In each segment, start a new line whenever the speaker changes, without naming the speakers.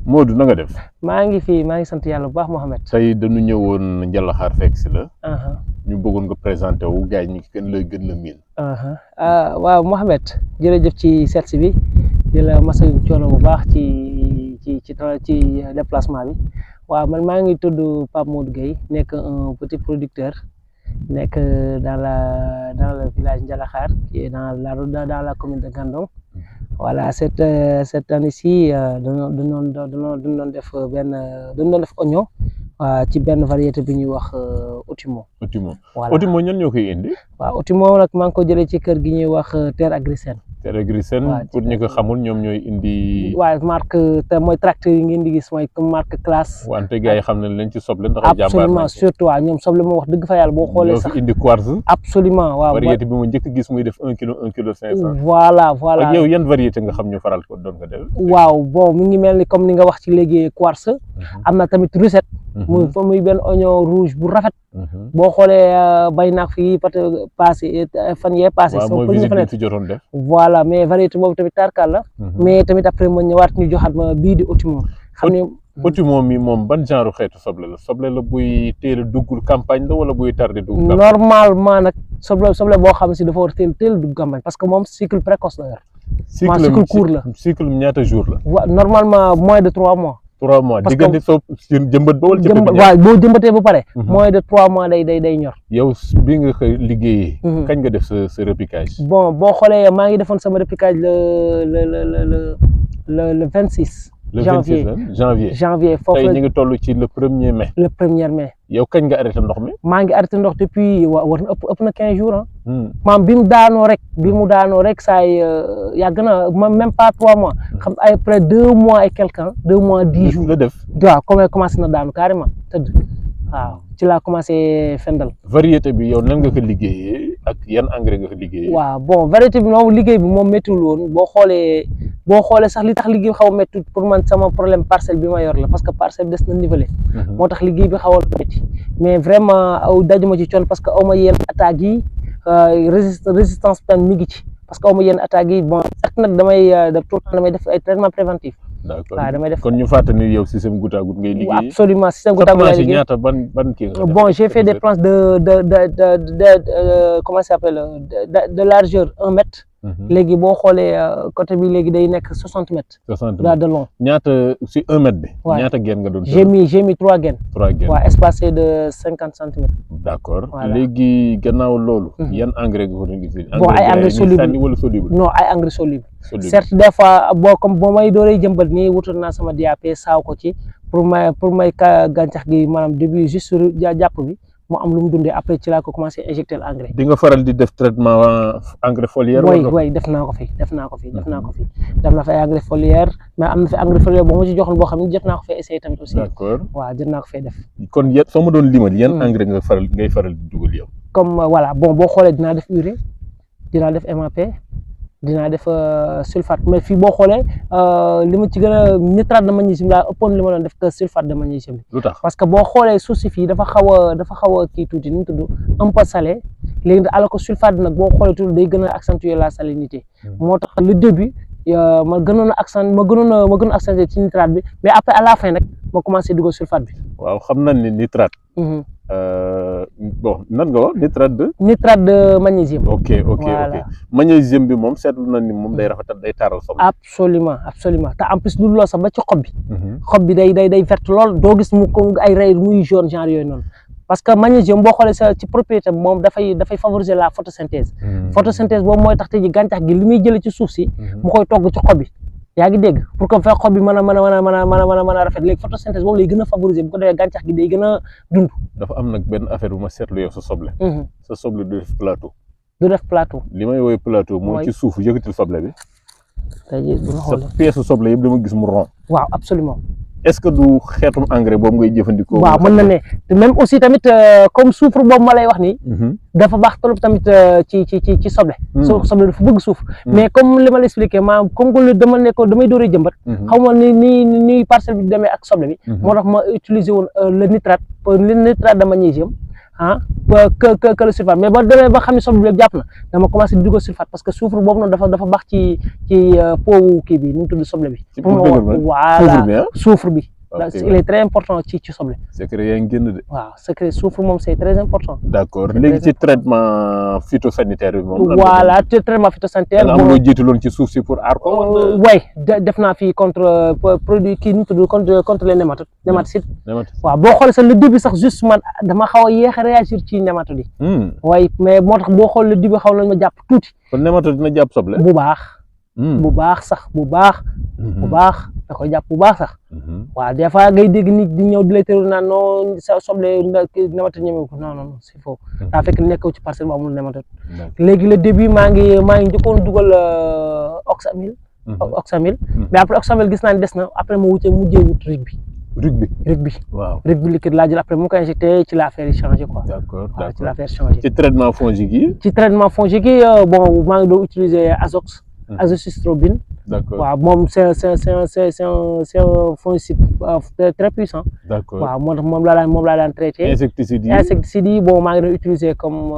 Modou na nga def.
maa ngi sant yàlla bu baax Mohamed.
tey dañu ñëwoon Njalaxaar fekk si la. ñu bëggoon nga présenté wu gars yi ñu gën la miin.
waaw Mohamed jërëjëf ci seet bi di la masawu coono bu baax ci déplacement bi waaw man maa ngi tudd Pape Modou Gueye nekk un petit producteur nekk dans le village Njalaxaar qui est dans la commune de Gandon. Voilà, cette année-ci dañu def oignon ci benn variété bi ñuy wax Otimo.
Voilà Otimo ñan ñoo koy indi.
waaw Otimo nag maa ngi ko jëlee ci kër gi ñuy wax Terre Agricène.
Terre Agricène pour ñi ko xamul ñoom ñooy indi.
waaw marque te mooy tracteur yi ngeen di gis mooy marque classe.
wante gars yi xam nañ leen ci soble ndax ay jàmbaar
absolument surtout waaw ñoom soble moom wax dëgg fa yàlla boo xoolee sax
ñoo fi indi quartz.
absolument waaw
variété bi mu njëkk gis muy def 1 kilo 500.
voilà
ak yow yan variété nga xam ñu faral ko doon nga def.
waaw bon mi ngi mel ni comme ni nga wax ci léegi quartz. am na tamit Russet. muy benn oignon rouge bu rafet. boo xoolee bay naag fii fan yee passé.
waaw mooy visite bi fi jotoon def.
voilà mais variété boobu tamit tarkal la. mais tamit après ma ñëwaat ñu joxaat ma bii di Otimo. xam ne
Otimo mi moom ban genre xeetu soble la buy teel a duggul campagne la wala buy tardé dugg campagne.
normalement nag soble boo xam si dafa war teel dugg campagne parce que moom cycle précoce la yor. cycle court la
cycle ñaata jour la.
waaw normalement moins de 3 mois.
3 mois diggante soo jëmbat ba wala
waaw boo jëmbatee ba pare. moins de 3 mois day ñor.
yow bi nga koy liggéeyee. kañ nga def sa repiquage.
bon boo xoolee maa ngi defoon sama repiquage le 26. janvier foofu
tey ñu ngi toll ci le 1er mai.
le 1er mai.
yow kañ nga arrêté ndox mi.
maa ngi arrêté ndox depuis war na ëpp na 15 jours maam bi mu daanoo rek saa yàgg na même pas 3 mois. xam ay près 2 mois et quelque 2 mois 10 jours.
la def
waaw comme commencé na daanu carrément tëdd waaw ci laa commencé fendal.
variété bi yow nan nga ko liggéeyee ak yan engrais nga ko liggéeyee.
waaw bon variété bi moom liggéey bi moom méttiwul woon boo xoolee sax li tax liggéey bi xaw a métti pour man sama problème parcelle bi ma yor la parce que parcelle bi des na nivelé. moo tax liggéey bi xaw a métti mais vraiment dajuma ci coon parce que aw ma yenn attaques yi résistance tam mi ngi ci parce que aw ma yenn attaques yi bon ak nag damay def ay traitement préventif.
d'accord
waaw damay def
kon ñu fàttali yow système goutte à goutte ngay liggéey.
absolument système goutte à goutte ngay liggéey
ñaata ban kii nga
bon j'ai fait des planches de comment ça s'appelle de largeur 1 mètre. léegi boo xoolee côté bi léegi day nekk 60 mètres.
60
de long.
ñaata si 1 mètre bi.
waaw
ñaata geen nga doon.
j'ai mis 3 gaines.
3 gaines
waaw espacé de 50 centimètres.
d'accord
voilà.
léegi gannaaw loolu. yan engrais nga ko doon utiliser.
bon ay engrais soluble
wala soluble.
non ay engrais soluble. certes des fois boo may dooree jëmbat nii wutal naa sama DAP saaw ko ci pour may gàncax gi maanaam début juste jàpp bi. mu am lu mu dundee après ci laa ko commencé injecter l'engrais.
di nga faral di def traitement engrais foliaire.
oui def naa ko fi def naa fi ay engrais foliaire mais am na fi engrais foliaire boo ma ci joxoon boo xam ne jot naa ko fee essayé tamit aussi.
d'accord
waaw jot naa ko fee def.
kon soo ma doon limal yan engrais ngay faral di dugal yow.
comme voilà bon boo xoolee dinaa def urée dinaa def MAP dinaa def sulfate mais fii boo xoolee li ma ci gën a nitrate de magnésium laa ëppoon li ma doon def que sulfate de magnésium bi.
lu tax
parce que boo xoolee suuf si fii dafa xaw a kii tuuti nu mu tudd un peu salé léegi nag alors que sulfate bi nag boo xoolee tuuti day gën a accentuer la salinité. moo tax le début ma gënoon a accentuer ci nitrate bi mais après à la fin nag ma commencé dugal sulfate bi.
waaw xam nañ ni nitrate. bon nan nga wax nitrate
de magnésium.
ok magnésium bi moom seetlu na ni moom day rafetal day taaral soble. absolument
te en plus lu loo sax ba ci xob bi. xob bi day vert lool doo gis mu ko ay rey muy jaune genre yooyu noonu parce que magnésium boo xoolee sa ci propriété moom dafay favoriser la photosynthèse. photosynthèse boobu mooy tax te ji gàncax gi li muy jëlee ci suuf si. mu koy togg ci xob bi. yaa ngi dégg pour que fekk xob bi mën a rafet léegi photosynthèse boobu lay gën a favoriser bu ko defee gàncax gi day gën a dund.
dafa am nag benn affaire bu ma seetlu yow sa soble. sa soble du def plateau.
du def plateau.
li may woowee plateau mooy ci suuf yëkkatil soble bi.
tey jii bu ñu xoolee
sa pièce soble yëpp dama gis mu rond.
waaw absolument.
est-ce que du xeetum engrais boobu ngay jëfandikoo.
waaw mën na ne te même aussi tamit comme soufre boobu ma lay wax nii. dafa baax trop tamit ci soble. soble dafa bëgg soufre. mais comme li ma la expliqué maanaam comme que damay dooree jëmbat. xaw ma ni parcelle bi demee ak soble bi. moo tax ma utiliser woon le nitrate de magnésium que le sulfate mais ba demee ba xam ne soble bi lépp jàpp na dama commencé di dugal sulfate parce que soufre boobu noonu dafa baax ci peau kii bi nu mu tudd soble bi. voilà soufre bi. il est très important ci soble.
secret yaa ngi génn de.
waaw secret soufre moom c'est très important.
d'accord léegi ci traitement phytosanitaire bi moom.
voilà ci traitement phytosanitaire.
am loo jiitaloon ci suuf si pour aar ko.
way def naa fi contre produit kii nu mu tudd contre les nématodes. nématicides. waaw boo xoolee sax le début sax juste man dama xaw a yéex a réagir ci nématode yi. way mais moo tax boo xool le début xaw nañ ma jàpp tuuti.
kon nématode dina jàpp soble.
bu baax. bu baax sax bu baax. bu baax da koy jàpp bu baax sax. waaw des fois ngay dégg nit di ñëw di lay tëru naan non sa soble nématode ñeme ko non c'est faux. daa fekk nekkul ci parcelle bu amul nématode. léegi le début maa ngi njëkkoon dugal oxamil. mais après oxamil gis naa ne des na après ma mujjee wut rig bi. waaw rig bi liquide laa jël après mu ko injecté ci l'affaire yi changé quoi.
d'accord
ci l'affaire changé.
ci traitement fongique yi.
bon maa ngi doon utiliser Azox. Azoxystrobin.
D'accord.
waaw moom c'est un fongicide très puissant.
D'accord.
waaw moom laa daan traité.
insecticide
yi bon maa ngi doon utiliser comme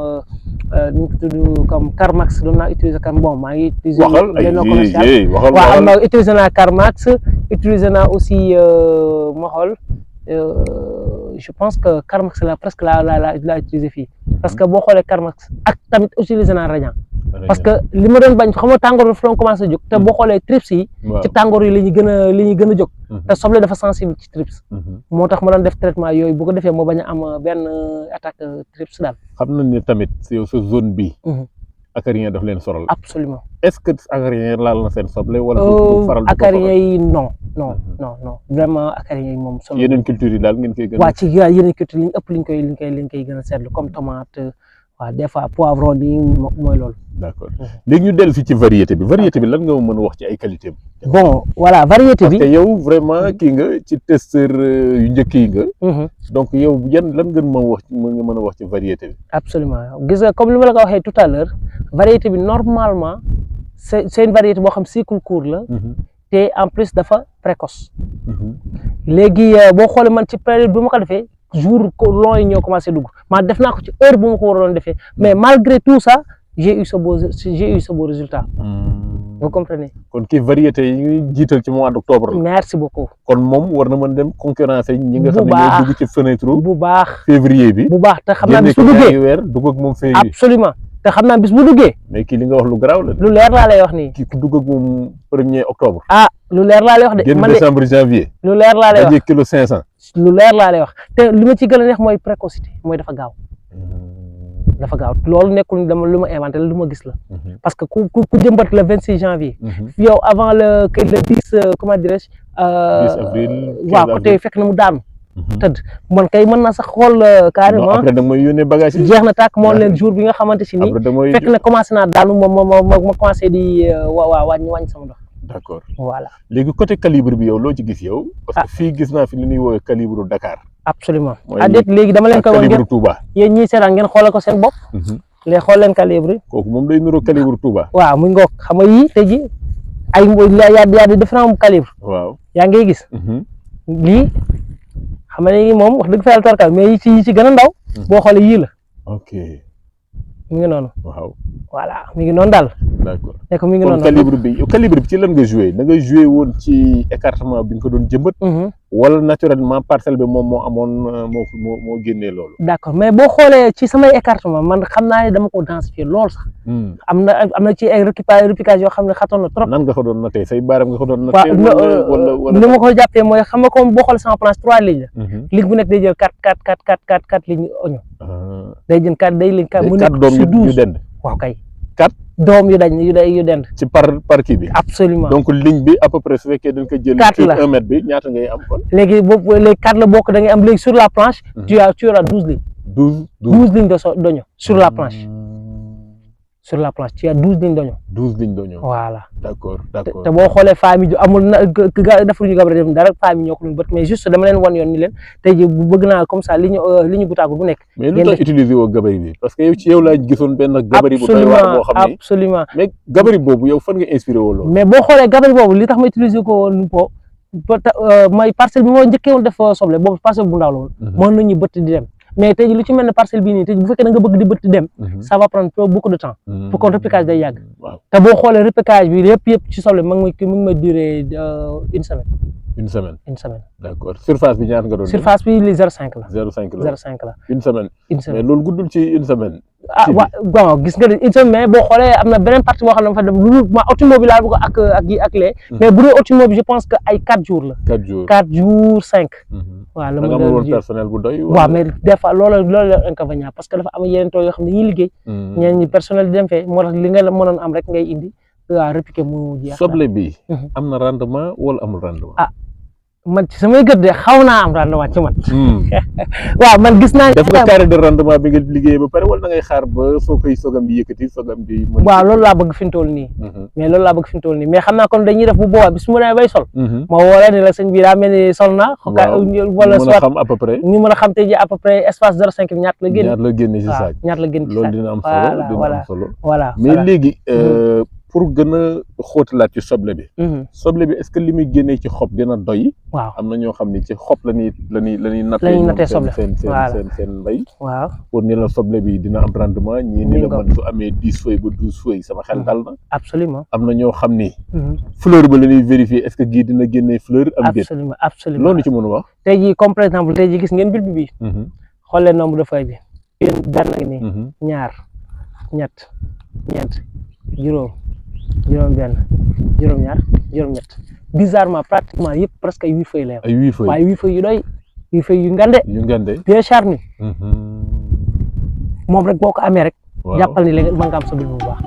nu mu tudd comme Carmax doon naa utiliser bon maa ngi utiliser.
waxal
waaw utiliser naa Carmax utiliser naa aussi ma xool je pense que Carmax la presque la utiliser fii parce que boo xoolee Carmax ak tamit utiliser naa Radiant. parce que li ma doon bañ xam nga tàngoor bi dafa doon commencé jóg te boo xoolee trips yi ci tàngoor yi la ñuy gën a jóg te soble dafa sensible ci trips moo tax ma doon def traitement yooyu bu ko defee moo bañ a am benn attaque trips daal.
xam nañ ne tamit yow sa zone bi acarien daf leen soral.
absolument
est-ce que acarien laal na seen soble wala faral
acarien yi non vraiment acarien yi moom solo
yeneen culture yi daal ngeen koy gën a
waaw ci yeneen culture liñ ëpp liñ koy gën a seetlu comme tomate waaw des fois poivron bi mooy loolu.
d'accord léegi ñu dellu ci variété bi lan nga mën a wax ci ay qualité
bon voilà variété bi
parce que yow vraiment kii nga ci testeur yu njëkk yi nga. donc yow lan nga mën a wax ci variété bi.
absolument gis nga comme li ma la ko waxee tout à l'heure variété bi normalement c'est une variété boo xam cycle court la. te en plus dafa précoce. léegi boo xoolee man ci période bi ma ko defee. jour long yi ñoo commencé dugg maa def naa ko ci heure bu ma ko waroon defee mais malgré tout ça j'ai eu ce beau résultat. vous comprenez.
kon kii variété yi ñuy jiital ci mois d'octobre la.
merci beaucoup.
kon moom war na mën dem concurrencer ñi nga xam ne ñooy dugg ci fenêtre.
bu baax
février bi.
bu baax te xam naa bis bu duggee
weer dugg ak moom février.
absolument te xam naa bis bu duggee.
mais kii li nga wax lu garaaw la.
lu leer laa lay wax nii.
kii ku dugg ak moom 1er octobre.
lu leer laa lay wax de.
génn décembre janvier.
lu leer laa lay wax
kilo 500.
lu leer laa lay wax te li ma ci gën a neex mooy précocité mooy dafa gaaw. dafa gaaw loolu nekkul dama lu ma inventé la lu ma gis la. parce que ku jëmbat le 26 janvier. yow avant le 10 comment dirais-je.
10 avril
waaw côté fekk na mu daanu. tëdd man kay mën naa sax xool carrément.
après da nga may yónnee bagage yi.
jeex na tàkk moom leen jour bi nga xamante si nii. fekk na commencé naa daanu ma commencé di wàññi sama ndox.
d'accord
voilà
léegi côté calibre bi yow loo ci gis yow. parce que fii gis naa fi li ñuy woowee calibre Dakar.
absolument déet léegi dama leen koy wan
calibre Touba.
yéen ñii seetaan ngeen xoolal ko seen bopp. léegi xool leen calibre yi.
kooku moom day nuroo calibre Touba.
waaw mu ngoog xam nga yii tey jii ay yaa di différent calibre.
waaw
yaa ngay gis. lii xam nga ni moom wax dëgg fa yàlla torkal mais yi ci gën a ndaw. boo xoolee yii la.
ok
mi ngi noonu.
waaw
voilà mi ngi noonu daal.
d'accord
nekk mi ngi noonu
kon calibre bi ci lan nga joué da nga joué woon ci écartement bi nga ko doon jëmbat. wala naturellement parcelle bi moom moo amoon moo génnee loolu. d'accord
mais boo xoolee ci samay écartement man xam naa ne dama ko densifier lool sax. am na ci ay repiquage yoo xam ne xatoon na trop.
nan nga ko doon nattee say baaram nga ko doon nattee. wala
ni ma ko jàppee mooy xam nga comme boo xoolee sama planche 3 lignes la. ligne bu nekk day jël 4 lignes oignon. day jël 4 day ligne 4 mu nekk
doom yu dend.
waaw kay
4
doom yu dend.
ci par kii bi.
absolument
donc ligne bi à peu près su fekkee dañ ko jël.
4 la
1 mètre bi ñaata ngay am kon.
léegi boobu léegi 4 la bokk da ngay am léegi sur la planche. tu auras 12 lignes. 12 lignes d'oignon sur la planche. sur la planche tu as 12 lignes d'oignon.
12 lignes d'oignon.
voilà
d'accord d'accord.
te boo xoolee famille amul na defuñu gabarit dara famille ñoo ko doon bët mais juste dama leen wan yoon ni leen tey jii bëgg naa comme ça li ñu gutaagu bu nekk.
mais lu tax utiliser woo gabarit bi parce que yow ci yow laa gisoon benn gabarit bu doy waar boo xam ne
absolument
mais gabarit boobu yow fan nga inspiré woo loolu.
mais boo xoolee gabarit boobu li tax ma utiliser ko woon mooy parcelle bi moo njëkkee woon def soble boobu parcelle bu ndaw la woon. mën nañu bëtt di dem mais tey jii lu ci mel ne parcelle bii nii tey jii bu fekkee da nga bëgg di bëtt dem ça va prendre beaucoup de temps pour que repiquage day yàgg te boo xoolee repiquage bi yëpp ci soble ma ngi may durer une semaine.
D'accord surface bi ñaar nga doon
surface bi li 0,5 la
0,5
la
une semaine mais loolu guddul ci une semaine
waaw gis nga une semaine mais boo xoolee am na beneen partie boo xam ne fa dem lu ma automobile laa bëgg ak lee mais bu dee automobile je pense que ay 4 jours la 4 jours 5 waaw la
nga amul woon personnel bu doy
waaw mais des fois loolu la inconvénient parce que dafa am yeneen tool yoo xam ne dañuy liggéey ñeneen ñi personnel di dem fee moo tax li nga mënoon am rek ngay indi waaw repiquer mu jeex
soble bi am na rendement wala amul rendement
man ci samay gët de xaw naa am rendement ci man waaw man gis naa
def nga carré de rendement bi nga liggéey ba pare wala da ngay xaar ba soo koy sogam di yëkkati sogam di
waaw loolu laa bëgg fi mu toll nii mais xam naa kon dañuy def bu boobaa bi su ma demee bay sol ma woola ni la sëñ bi daa mel ni sol na wala soit
xam à peu près
ñu mën a xam tey ji à peu près espace 0,5 bi ñaata la génn
ci saak
ñaata la génn ci saak
loolu dina am solo
voilà
mais léegi pour gën a xóotalaat ci soble bi est-ce que li muy génnee ci xob dina doy
waaw
am na ñoo xam ne ci xob la ñuy
nattee soble
seen mbay
waaw
pour ni la soble bi dina am rendement ñii ni la man su amee 10 feuilles ba 12 feuilles sama xel dal na
absolument
am na ñoo xam ni fleur ba la ñuy vérifier est-ce que gii dina génnee fleur am déet
absolument
loolu ci mën a wax
tey jii comme par exemple tey jii gis ngeen bulbe bi xool leen nombre de feuilles bi benn nii ñaar ñett ñeent juróom benn juróom ñaar juróom ñett bizarrement pratiquement yëpp presque ay 8 feuilles la
ay 8 feuilles
waaye 8 feuilles yu doy 8 feuilles yu ngande bien charnu moom rek boo ko amee rek jàppal ni léegi mën nga am sa bulbe bu baax